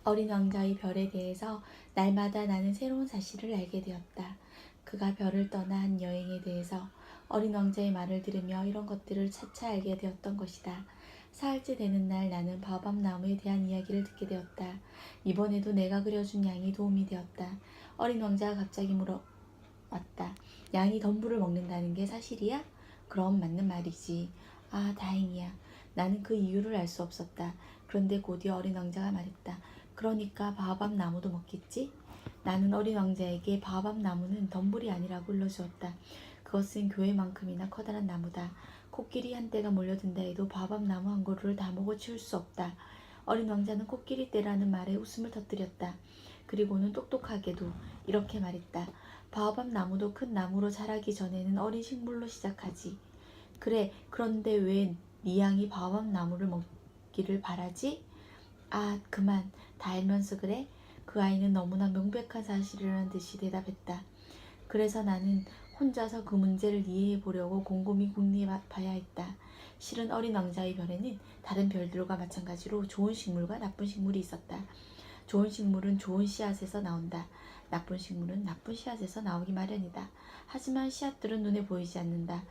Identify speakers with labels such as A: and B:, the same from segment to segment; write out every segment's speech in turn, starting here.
A: 어린 왕자의 별에 대해서 날마다 나는 새로운 사실을 알게 되었다. 그가 별을 떠나 한 여행에 대해서 어린 왕자의 말을 들으며 이런 것들을 차차 알게 되었던 것이다. 사흘째 되는 날 나는 바오밥 나무에 대한 이야기를 듣게 되었다. 이번에도 내가 그려준 양이 도움이 되었다. 어린 왕자가 갑자기 물어왔다. 양이 덤불을 먹는다는 게 사실이야? 그럼 맞는 말이지. 아, 다행이야. 나는 그 이유를 알 수 없었다. 그런데 곧이어 어린 왕자가 말했다. 그러니까 바오밥 나무도 먹겠지? 나는 어린 왕자에게 바오밥 나무는 덤불이 아니라고 일러주었다. 그것은 교회만큼이나 커다란 나무다. 코끼리 한 떼가 몰려든다 해도 바오밥 나무 한 그루를 다 먹어 치울 수 없다. 어린 왕자는 코끼리 떼라는 말에 웃음을 터뜨렸다. 그리고는 똑똑하게도 이렇게 말했다. 바오밥 나무도 큰 나무로 자라기 전에는 어린 식물로 시작하지. 그래, 그런데 왜 네 양이 바오밥 나무를 먹기를 바라지? 아, 그만. 다 알면서 그래? 그 아이는 너무나 명백한 사실이라는 듯이 대답했다. 그래서 나는 혼자서 그 문제를 이해해 보려고 곰곰이 궁리해봐야 했다. 실은 어린 왕자의 별에는 다른 별들과 마찬가지로 좋은 식물과 나쁜 식물이 있었다. 좋은 식물은 좋은 씨앗에서 나온다. 나쁜 식물은 나쁜 씨앗에서 나오기 마련이다. 하지만 씨앗들은 눈에 보이지 않는다.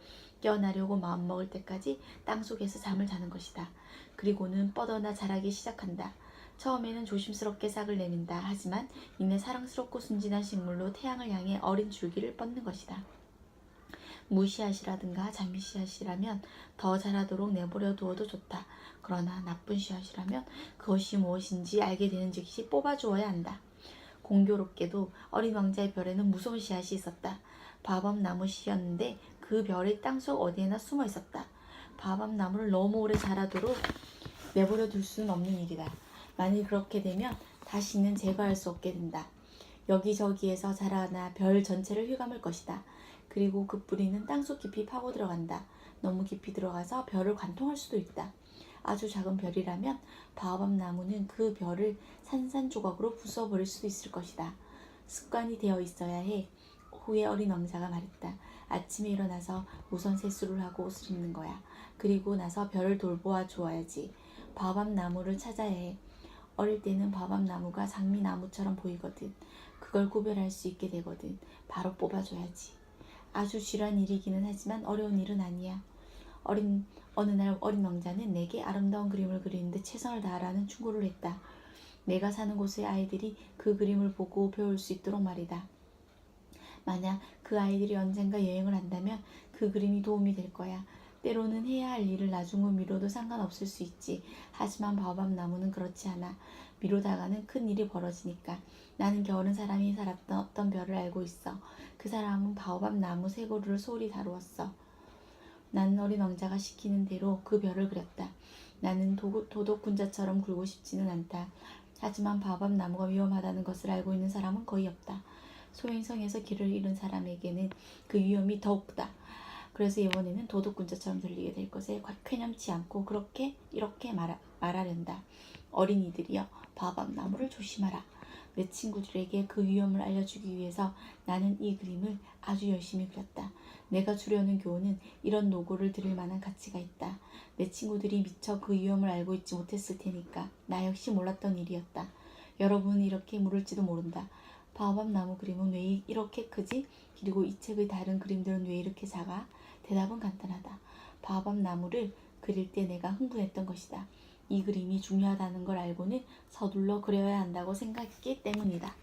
A: 깨어나려고 마음먹을 때까지 땅속에서 잠을 자는 것이다. 그리고는 뻗어나 자라기 시작한다. 처음에는 조심스럽게 싹을 내민다. 하지만 이내 사랑스럽고 순진한 식물로 태양을 향해 어린 줄기를 뻗는 것이다. 무씨앗이라든가 장미씨앗이라면 더 자라도록 내버려 두어도 좋다. 그러나 나쁜 씨앗이라면 그것이 무엇인지 알게 되는 즉시 뽑아주어야 한다. 공교롭게도 어린 왕자의 별에는 무서운 씨앗이 있었다. 바오밥 나무 씨였는데 그 별의 땅속 어디에나 숨어 있었다. 바오밥 나무를 너무 오래 자라도록 내버려 둘 수는 없는 일이다. 만일 그렇게 되면 다시는 제거할 수 없게 된다. 여기저기에서 자라나 별 전체를 휘감을 것이다. 그리고 그 뿌리는 땅속 깊이 파고 들어간다. 너무 깊이 들어가서 별을 관통할 수도 있다. 아주 작은 별이라면 바오밥 나무는 그 별을 산산조각으로 부숴버릴 수도 있을 것이다. 습관이 되어 있어야 해. 후에 어린 왕자가 말했다. 아침에 일어나서 우선 세수를 하고 옷을 입는 거야. 그리고 나서 별을 돌보아 주어야지. 바오밥 나무를 찾아야 해. 어릴 때는 바오밥 나무가 장미나무처럼 보이거든. 그걸 구별할 수 있게 되거든. 바로 뽑아줘야지. 아주 쥐란 일이기는 하지만 어려운 일은 아니야. 어느 날 어린 왕자는 내게 아름다운 그림을 그리는데 최선을 다하라는 충고를 했다. 내가 사는 곳의 아이들이 그 그림을 보고 배울 수 있도록 말이다. 만약 그 아이들이 언젠가 여행을 한다면 그 그림이 도움이 될 거야. 때로는 해야 할 일을 나중으로 미뤄도 상관없을 수 있지. 하지만 바오밥 나무는 그렇지 않아. 미루다가는 큰 일이 벌어지니까. 나는 겨울은 사람이 살았던 어떤 별을 알고 있어. 그 사람은 바오밥 나무 세 그루를 소홀히 다루었어. 나는 어린 왕자가 시키는 대로 그 별을 그렸다. 나는 도독군자처럼 굴고 싶지는 않다. 하지만 바오밥 나무가 위험하다는 것을 알고 있는 사람은 거의 없다. 소행성에서 길을 잃은 사람에게는 그 위험이 더욱다. 그래서 이번에는 도둑군자처럼 들리게 될 것에 쾌념치 않고 이렇게 말하련다. 어린이들이여, 바오밥 나무를 조심하라. 내 친구들에게 그 위험을 알려주기 위해서 나는 이 그림을 아주 열심히 그렸다. 내가 주려는 교훈은 이런 노고를 들을 만한 가치가 있다. 내 친구들이 미처 그 위험을 알고 있지 못했을 테니까 나 역시 몰랐던 일이었다. 여러분은 이렇게 물을지도 모른다. 바오밥 나무 그림은 왜 이렇게 크지? 그리고 이 책의 다른 그림들은 왜 이렇게 작아? 대답은 간단하다. 바오밥 나무를 그릴 때 내가 흥분했던 것이다. 이 그림이 중요하다는 걸 알고는 서둘러 그려야 한다고 생각했기 때문이다.